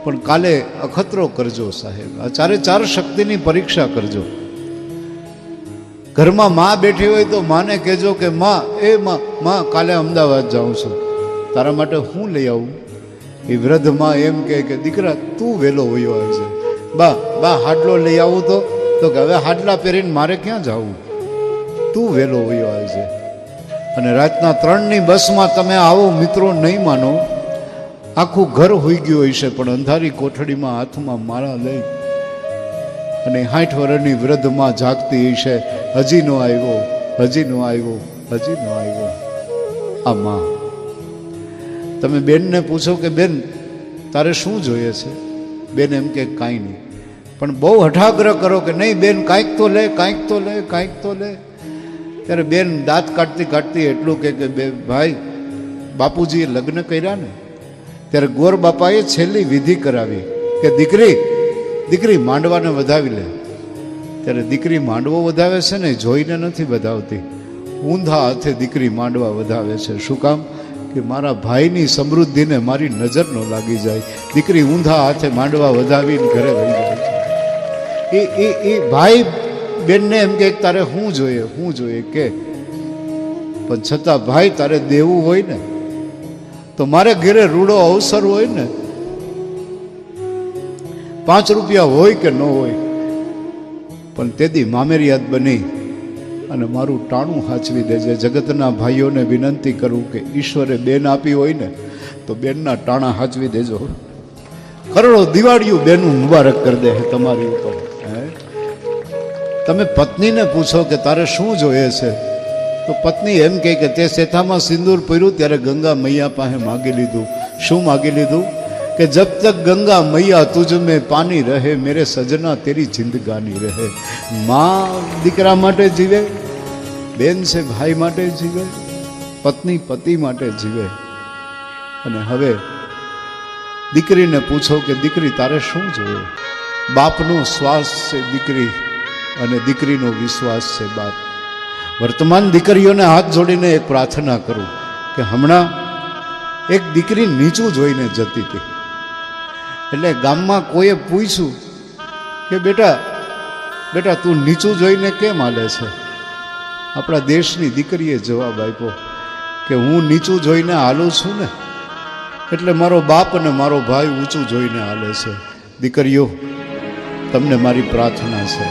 પણ કાલે અખતરો કરજો સાહેબ, આ ચારે ચાર શક્તિની પરીક્ષા કરજો. ઘરમાં માં બેઠી હોય તો માને કહેજો કે માં કાલે અમદાવાદ જાઉં છું, તારા માટે હું લઈ આવું? એ વૃદ્ધ માં એમ કે દીકરા તું વહેલો વયો આવજે. બા હાડલો લઈ આવું તો કે હવે હાડલા પહેરીને મારે ક્યાં જવું, તું વહેલો વયો આવજે. અને રાતના 3ની બસમાં તમે આવો મિત્રો, નહીં માનો, આખું ઘર હોઈ ગયું હશે પણ અંધારી કોઠડીમાં હાથમાં માળા લઈ અને 60 વર્ષની વૃદ્ધમાં જાગતી હશે, હજી નો આવ્યો, હજી નો આવ્યો, હજી નો આવ્યો. આ માં. તમે બેનને પૂછો કે બેન તારે શું જોઈએ છે? બેન એમ કે કાંઈ નહીં. પણ બહુ હઠાગ્રહ કરો કે નહીં બેન કાંઈક તો લે, કાંઈક તો લે, કાંઈક તો લે. ત્યારે બેન દાંત કાઢતી કાઢતી એટલું કે બે ભાઈ, બાપુજીએ લગ્ન કર્યા ને ત્યારે ગોર બાપાએ છેલ્લી વિધિ કરાવી કે દીકરી માંડવાને વધાવી લે. ત્યારે દીકરી માંડવો વધાવે છે ને જોઈને નથી વધાવતી, ઊંધા હાથે દીકરી માંડવા વધાવે છે. શું કામ? કે મારા ભાઈની સમૃદ્ધિને મારી નજર ન લાગી જાય. દીકરી ઊંધા હાથે માંડવા વધાવીને ઘરે વહી જાય છે. એ ભાઈ બેનને એમ કે તારે શું જોઈએ કે, પણ છતાં ભાઈ તારે દેવું હોય ને તો મારે ઘરે રૂડો અવસર હોય ને, 5 રૂપિયા હોય કે ન હોય, પણ તેથી મામેરિયાત બની અને મારું ટાણું હાચવી દેજે. જગતના ભાઈઓને વિનંતી કરું કે ઈશ્વરે બેન આપી હોય ને તો બેનના ટાણા હાચવી દેજો. કરોડો દિવાળીઓ બેનું મુબારક કરી દે તમારી ઉપર. તમે પત્નીને પૂછો કે તારે શું જોઈએ છે તો પત્ની એમ કહે કે તે શેથામાં સિંદૂર પહેર્યું ત્યારે ગંગા મૈયા પાસે માગી લીધું. શું માગી લીધું? કે જબ તક ગંગા મૈયા તુજ મેં પાની રહે, મેરે સजना તેરી જિંદગાની રહે. માં દીકરા માટે જીવે, બેન છે ભાઈ માટે જીવે, પત્ની પતિ માટે જીવે. અને હવે દીકરીને પૂછો કે દીકરી તારે શું જોઈએ? બાપનો શ્વાસ છે દીકરી અને દીકરીનો વિશ્વાસ છે બાપ. વર્તમાન દીકરીઓને હાથ જોડીને એક પ્રાર્થના કરું કે હમણાં એક દીકરી નીચું જોઈને જતી હતી, એટલે ગામમાં કોઈએ પૂછ્યું કે બેટા તું નીચું જોઈને કેમ હાલે છે? આપણા દેશની દીકરીએ જવાબ આપ્યો કે હું નીચું જોઈને હાલું છું ને એટલે મારો બાપ અને મારો ભાઈ ઊંચું જોઈને હાલે છે. દીકરીઓ, તમને મારી પ્રાર્થના છે,